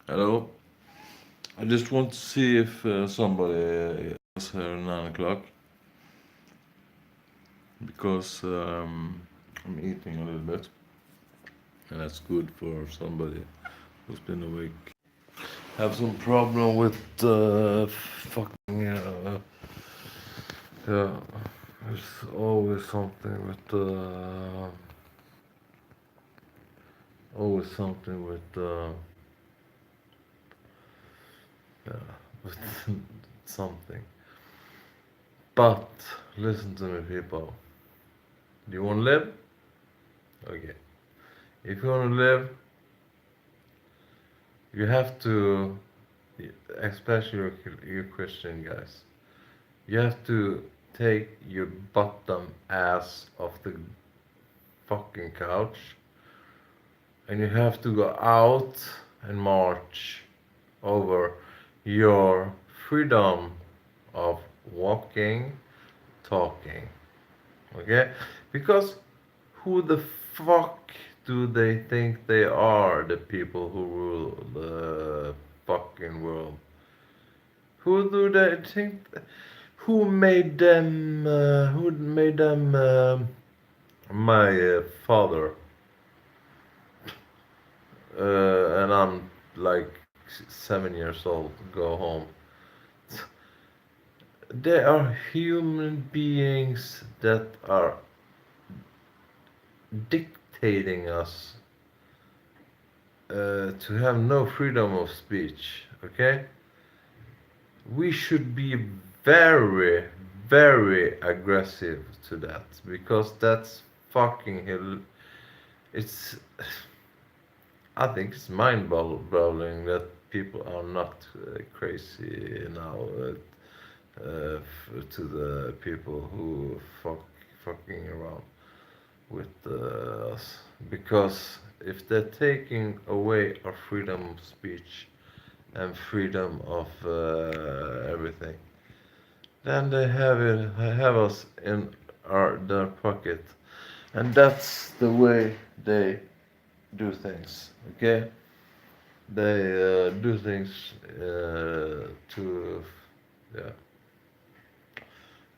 Hello. I just want to see if somebody is here at 9 o'clock because I'm eating a little bit and that's good for somebody who's been awake. Have some problem with fucking yeah. There's always something with always something with yeah with something. But listen to me, people. Do you want to live? Okay. If you want to live, you have to, especially you Christian guys, you have to take your bottom ass off the fucking couch and you have to go out and march over your freedom of walking, talking. Okay? Because who the fuck do they think they are, the people who rule the fucking world? Who do they think? Who made them? Who made them? My father, and I'm like 7 years old. Go home. They are human beings that are dictating us to have no freedom of speech. Okay, we should be very, very aggressive to that because that's fucking it's I think it's mind-boggling that people are not crazy now to the people who fucking around with us because if they're taking away our freedom of speech and freedom of everything, then they have us in their pocket, and that's the way they do things. Okay, they do things to yeah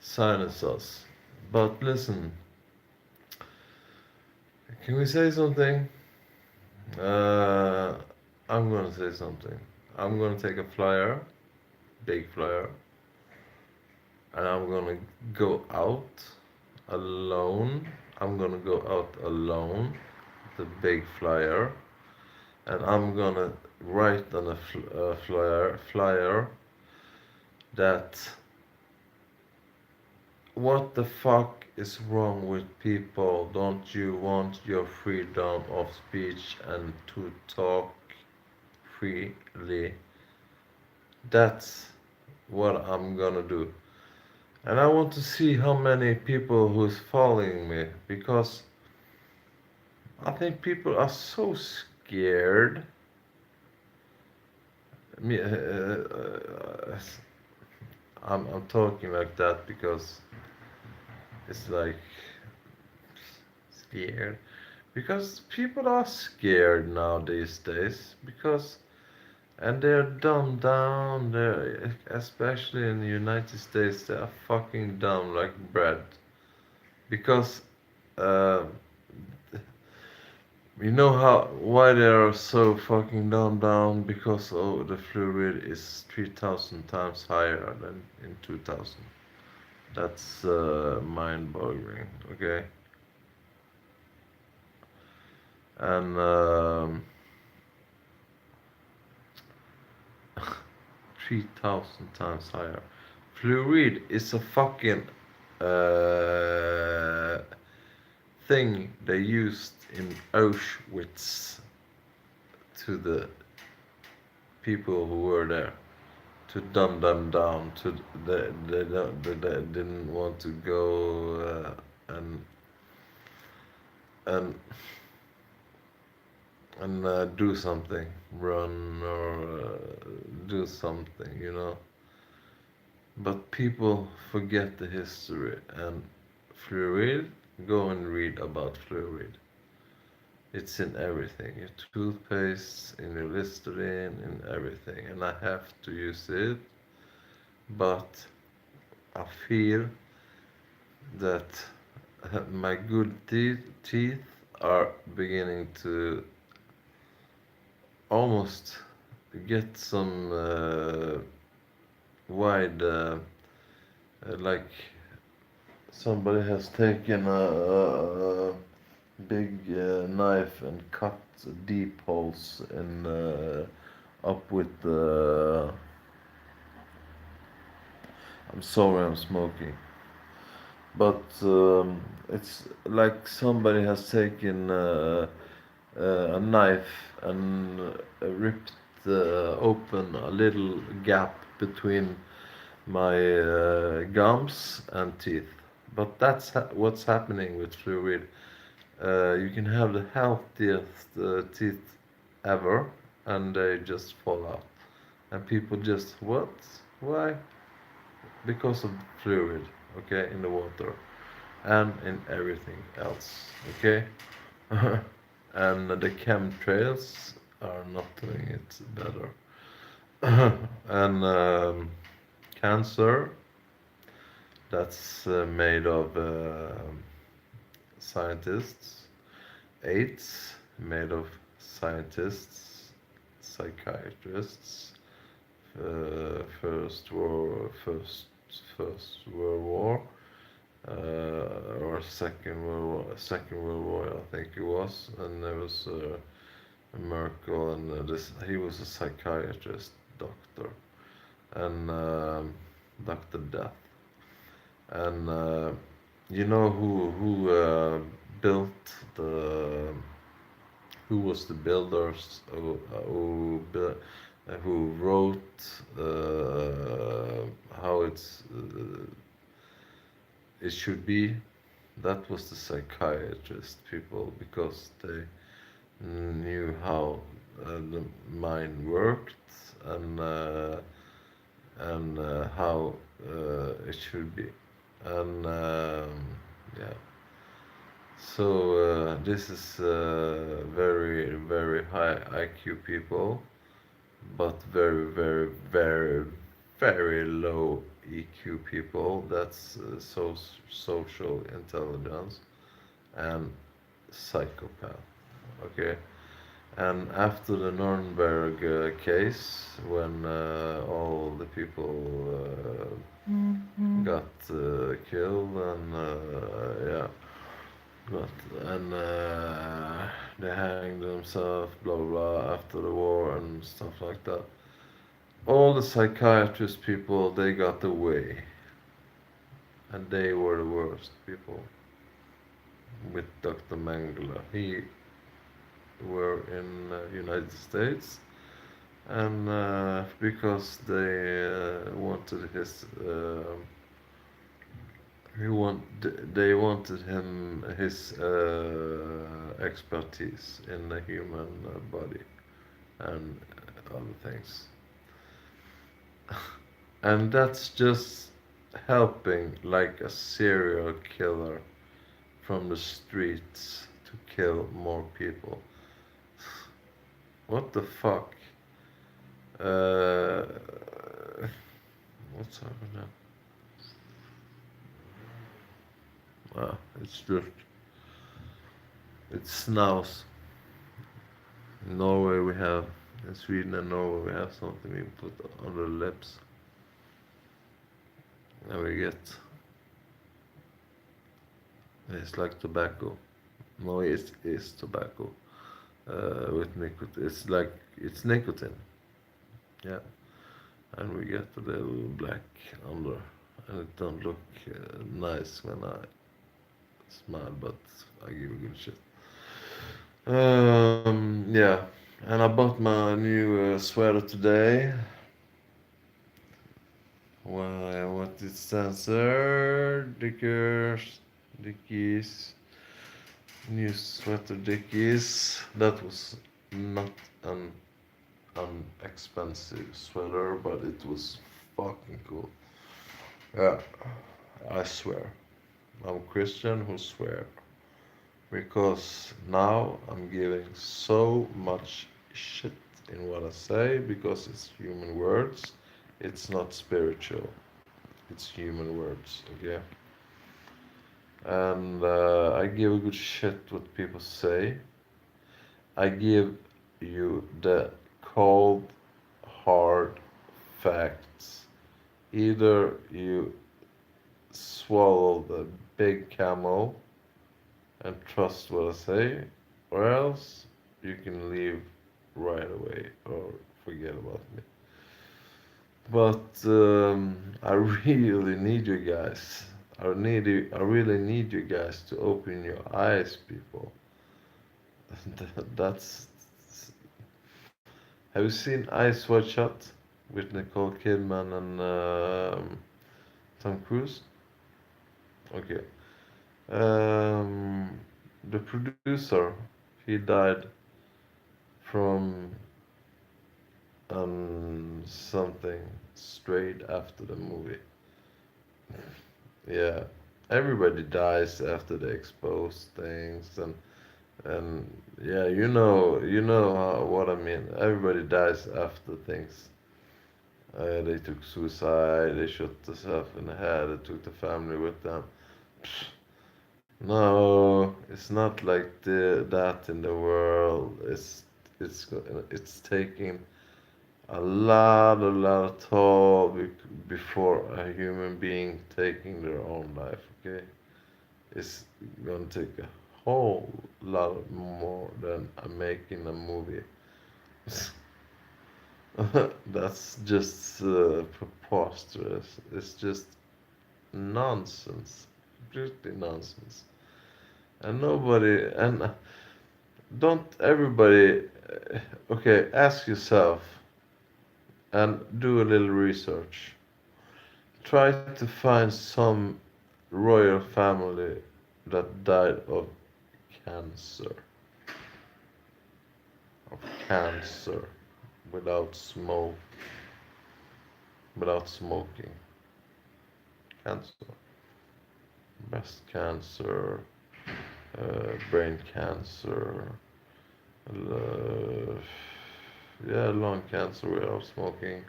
silence us. But listen, can we say something? Uh, I'm gonna say something. I'm gonna take a flyer, big flyer, and I'm gonna go out alone. I'm gonna go out alone, the big flyer, and I'm gonna write on a flyer that what the fuck is wrong with people? Don't you want your freedom of speech and to talk freely? That's what I'm gonna do. And I want to see how many people who's following me because I think people are so scared. Me, I'm talking like that because it's like scared because people are scared now these days because and they're dumbed down. They're especially in the United States. They are fucking dumb like bread because uh, you know how why they are so fucking dumbed down because oh the flu rate is 3,000 times higher than in 2000. That's mind-boggling. Okay, and 3,000 times higher. Fluoride is a fucking uh, thing they used in Auschwitz to the people who were there to dumb them down. To they didn't want to go and do something, run or do something, you know. But people forget the history and fluoride. Go and read about fluoride. It's in everything. Your toothpaste, in your Listerine, in everything. And I have to use it, but I feel that my good teeth are beginning to almost get some wide, like somebody has taken a big knife and cut deep holes in up with the. I'm sorry, I'm smoking. But it's like somebody has taken a knife and ripped open a little gap between my gums and teeth. But that's what's happening with fluoride. You can have the healthiest teeth ever, and they just fall out. And people just, what? Why? Because of fluoride, okay, in the water and in everything else, okay? And the chemtrails are not doing it better. And cancer, that's made of scientists. AIDS, made of scientists, psychiatrists. First World War, or Second World War, I think it was, and there was Merkel, and this he was a psychiatrist, doctor, and Doctor Death, and you know built the who was the builders who wrote how it should be. That was the psychiatrist people because they knew how the mind worked and how it should be. And yeah, so this is very very high IQ people, but very very very very low EQ people. That's social intelligence and psychopath. Okay. And after the Nuremberg case, when all the people got killed and yeah, and they hanged themselves, blah blah blah, after the war and stuff like that. All the psychiatrist people they got away, and they were the worst people. With Dr. Mengele, he were in United States, and because wanted his they wanted his expertise in the human body and other things, and that's just helping like a serial killer from the streets to kill more people. What the fuck? Uh, what's happening? It's just it snows. In Norway we have in Sweden and Norway we have something we put on the lips, and we get it's like tobacco. No, it's tobacco with nicotine. It's like it's nicotine. Yeah, and we get a little black under, and it don't look nice when I smile, but I give a good shit. Yeah, and I bought my new sweater today. Well, what it stands there? Dickies, new sweater Dickies. That was not an expensive sweater, but it was fucking cool. Yeah, I swear. I'm Christian who swear. because now I'm giving so much shit in what I say because it's human words. It's not spiritual. It's human words, okay? And I give a good shit what people say. I give you the cold, hard facts. Either you swallow the big camel and trust what I say, or else you can leave right away or forget about me. But I really need you guys. I really need you guys to open your eyes, people. That's. Have you seen Eyes Wide Shut with Nicole Kidman and Tom Cruise? Okay. Um, the producer, he died from something straight after the movie. Yeah, everybody dies after they expose things, and yeah, what I mean. Everybody dies after things. They took suicide. They shot themselves in the head. They took the family with them. No, it's not like that in the world. It's taking a lot of toll before a human being taking their own life. Okay, it's gonna take a whole lot more than making a movie. That's just preposterous. It's just nonsense, completely nonsense. And nobody, and don't everybody, okay, ask yourself and do a little research. Try to find some royal family that died cancer, of cancer, without smoke, without smoking. Cancer, breast cancer, brain cancer, uh, yeah, lung cancer without smoking,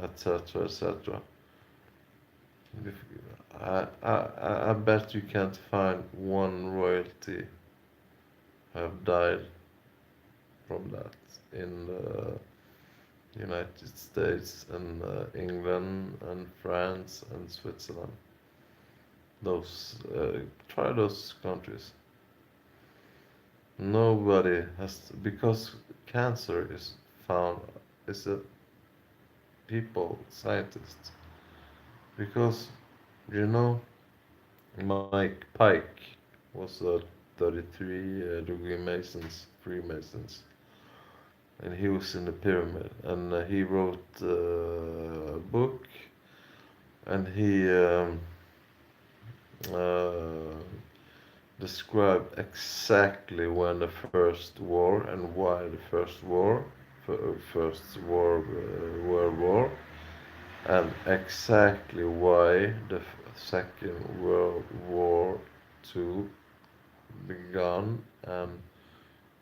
etc., etc. I bet you can't find one royalty have died from that in the United States and England and France and Switzerland. Those try those countries. Nobody has because cancer is found is a people scientist because you know Mike Pike was a 33 degree Masons Freemasons and he was in the pyramid and he wrote a book and he uh, described exactly when the first war and why the first war, World War, and exactly why the Second World War Two began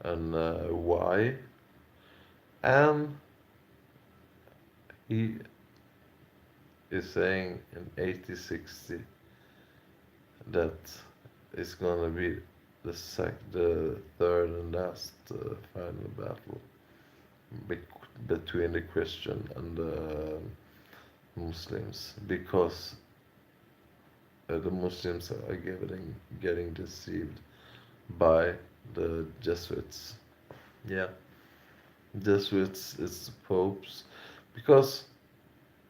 and why, and he is saying in 1860 that it's gonna be the third and last final battle between the Christian and the Muslims because the Muslims are getting deceived by the Jesuits. Yeah, Jesuits is the popes because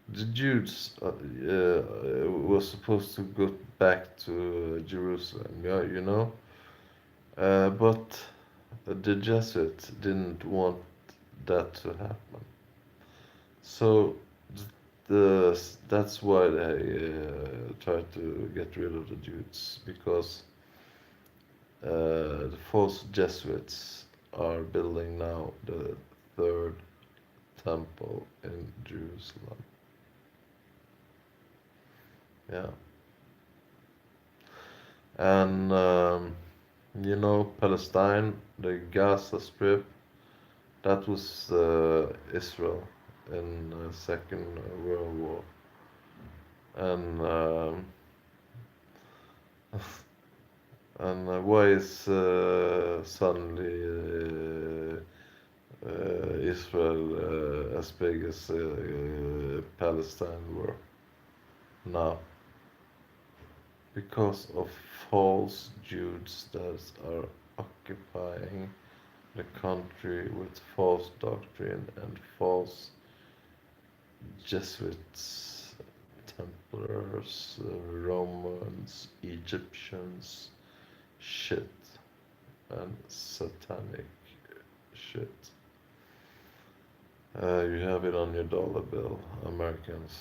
the Jews were supposed to go back to Jerusalem. Yeah, but the Jesuits didn't want that to happen. So that's why they tried to get rid of the Jews because the false Jesuits are building now the third temple in Jerusalem. Yeah. And Palestine, the Gaza Strip, that was Israel in Second World War. And why is suddenly Israel as big as Palestine were now? Because of false Jews that are occupying the country with false doctrine and false Jesuits, Templars, Romans, Egyptians, shit, and satanic shit. You have it on your dollar bill, Americans.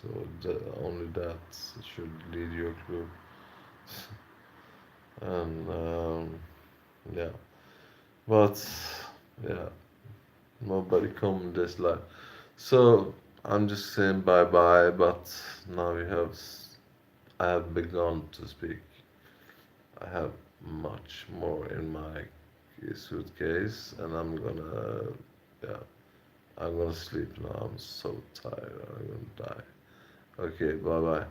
So only that should lead you a clue. And yeah, but yeah, nobody come this life. So I'm just saying bye bye. But now I have begun to speak. I have much more in my suitcase, and yeah, I'm gonna sleep now. I'm so tired. I'm gonna die. Okay, bye bye.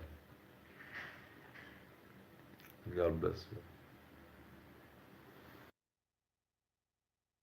God bless you.